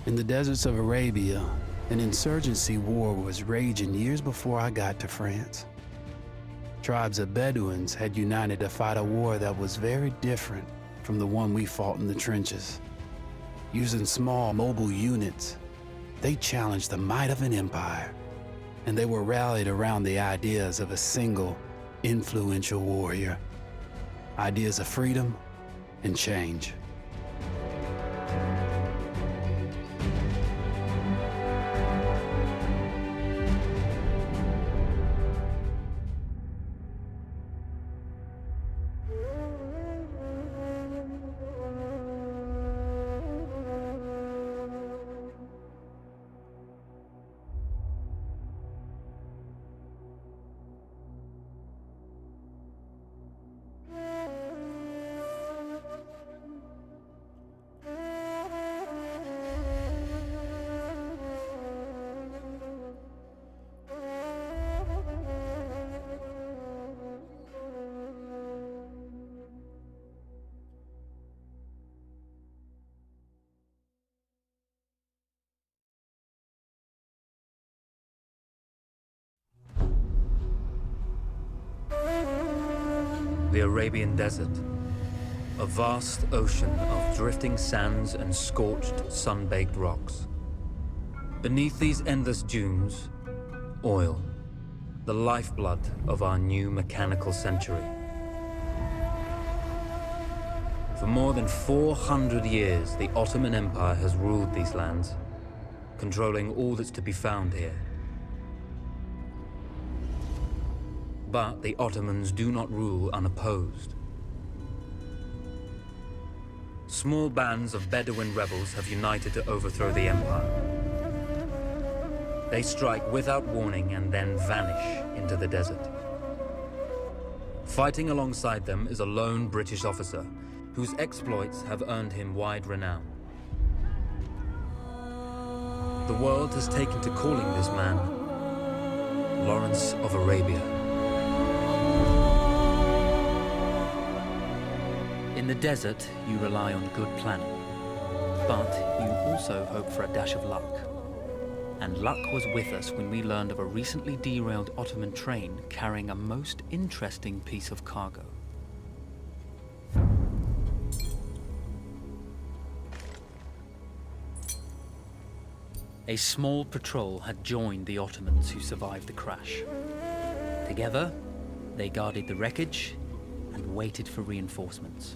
In the deserts of Arabia, an insurgency war was raging years before I got to France. Tribes of Bedouins had united to fight a war that was very different from the one we fought in the trenches. Using small, mobile units, they challenged the might of an empire, and they were rallied around the ideas of a single, influential warrior. Ideas of freedom and change. The Arabian Desert, a vast ocean of drifting sands and scorched, sun-baked rocks. Beneath these endless dunes, oil, the lifeblood of our new mechanical century. For more than 400 years, the Ottoman Empire has ruled these lands, controlling all that's to be found here. But the Ottomans do not rule unopposed. Small bands of Bedouin rebels have united to overthrow the empire. They strike without warning and then vanish into the desert. Fighting alongside them is a lone British officer whose exploits have earned him wide renown. The world has taken to calling this man Lawrence of Arabia. In the desert, you rely on good planning, but you also hope for a dash of luck. And luck was with us when we learned of a recently derailed Ottoman train carrying a most interesting piece of cargo. A small patrol had joined the Ottomans who survived the crash. Together, they guarded the wreckage and waited for reinforcements.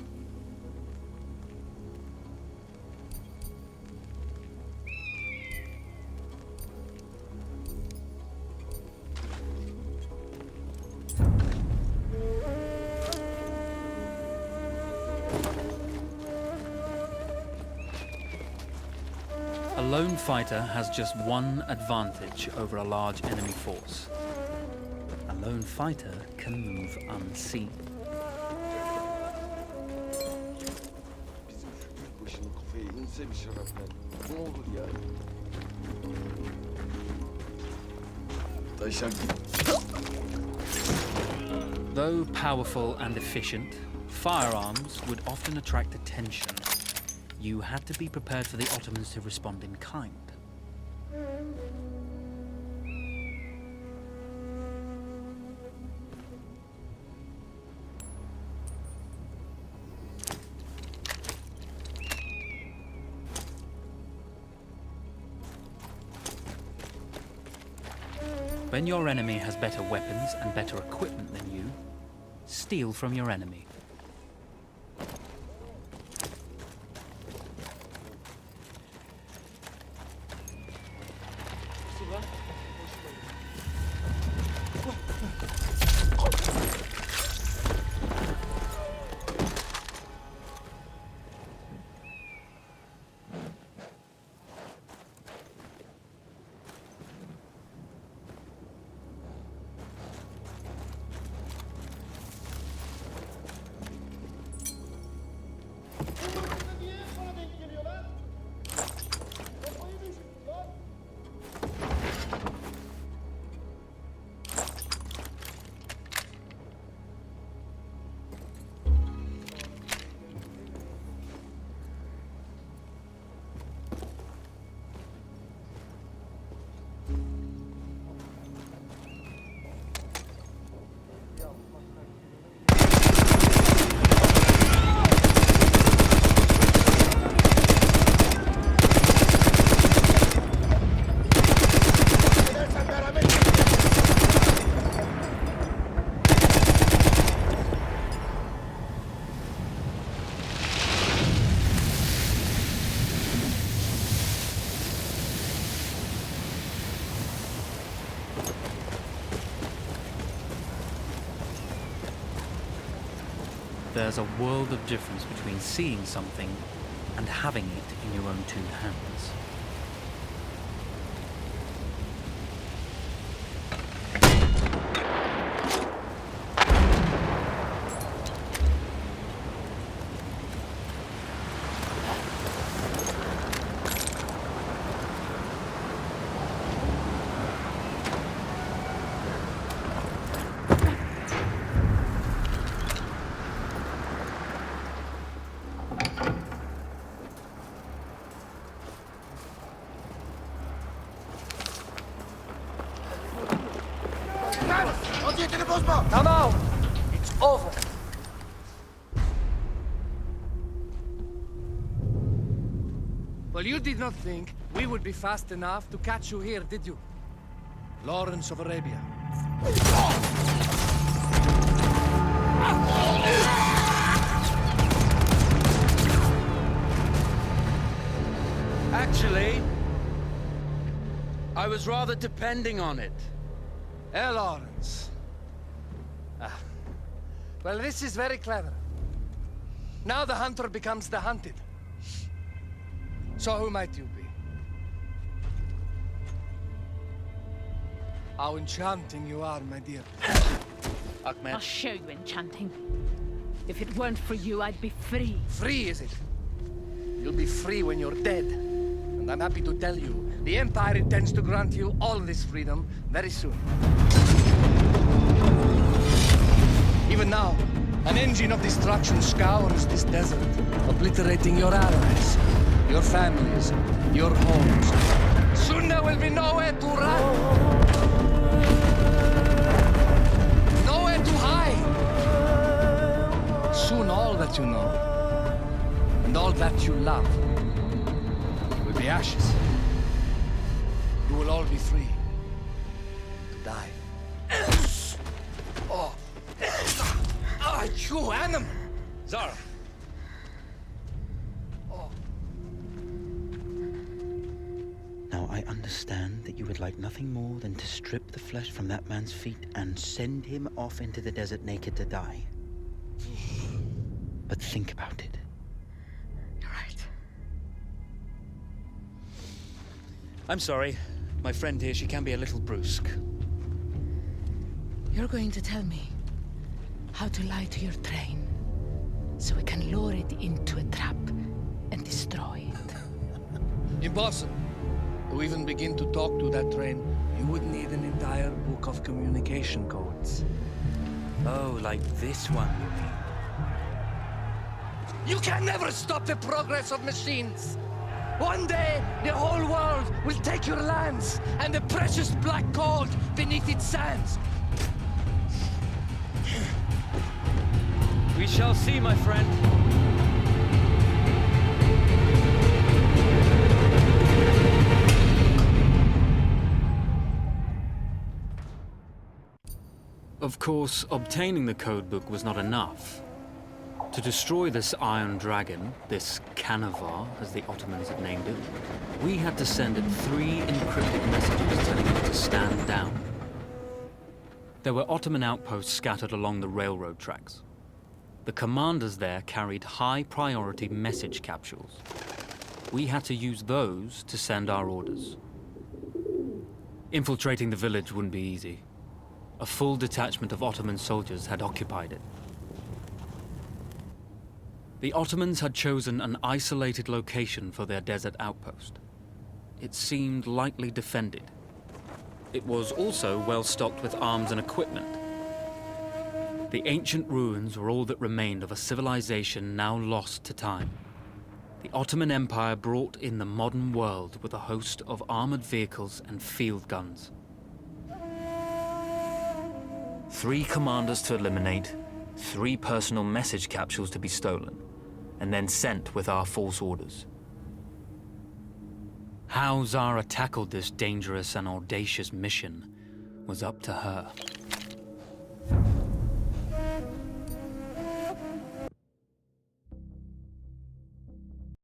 A lone fighter has just one advantage over a large enemy force. A lone fighter can move unseen. Though powerful and efficient, firearms would often attract attention. You had to be prepared for the Ottomans to respond in kind. When your enemy has better weapons and better equipment than you, steal from your enemy. there's a world of difference between seeing something and having it in your own two hands. No, no! It's over! Well, you did not think we would be fast enough to catch you here, did you? Lawrence of Arabia. Actually, I was rather depending on it. Lawrence. Well, this is very clever. Now the hunter becomes the hunted. So who might you be? How enchanting you are, my dear. Ahmed. I'll show you enchanting. If it weren't for you, I'd be free. Free, is it? You'll be free when you're dead. And I'm happy to tell you, the Empire intends to grant you all this freedom very soon. Even now, an engine of destruction scours this desert, obliterating your allies, your families, your homes. Soon there will be nowhere to run. Nowhere to hide. Soon all that you know, and all that you love, will be ashes. You will all be free to die. Oh. Ah, you animal! Zara. Oh. Now, I understand that you would like nothing more than to strip the flesh from that man's feet and send him off into the desert naked to die. But think about it. You're right. I'm sorry. My friend here, she can be a little brusque. You're going to tell me how to lie to your train, so we can lure it into a trap and destroy it. Impossible. To even begin to talk to that train, you would need an entire book of communication codes. Oh, like this one, you mean? You can never stop the progress of machines! One day, the whole world will take your lands, and the precious black gold beneath its sands. We shall see, my friend. Of course, obtaining the codebook was not enough. To destroy this Iron Dragon, this Canavar, as the Ottomans had named it, we had to send it 3 encrypted messages telling it to stand down. There were Ottoman outposts scattered along the railroad tracks. The commanders there carried high-priority message capsules. We had to use those to send our orders. Infiltrating the village wouldn't be easy. A full detachment of Ottoman soldiers had occupied it. The Ottomans had chosen an isolated location for their desert outpost. It seemed lightly defended. It was also well stocked with arms and equipment. The ancient ruins were all that remained of a civilization now lost to time. The Ottoman Empire brought in the modern world with a host of armored vehicles and field guns. 3 commanders to eliminate, 3 personal message capsules to be stolen, and then sent with our false orders. How Zara tackled this dangerous and audacious mission was up to her.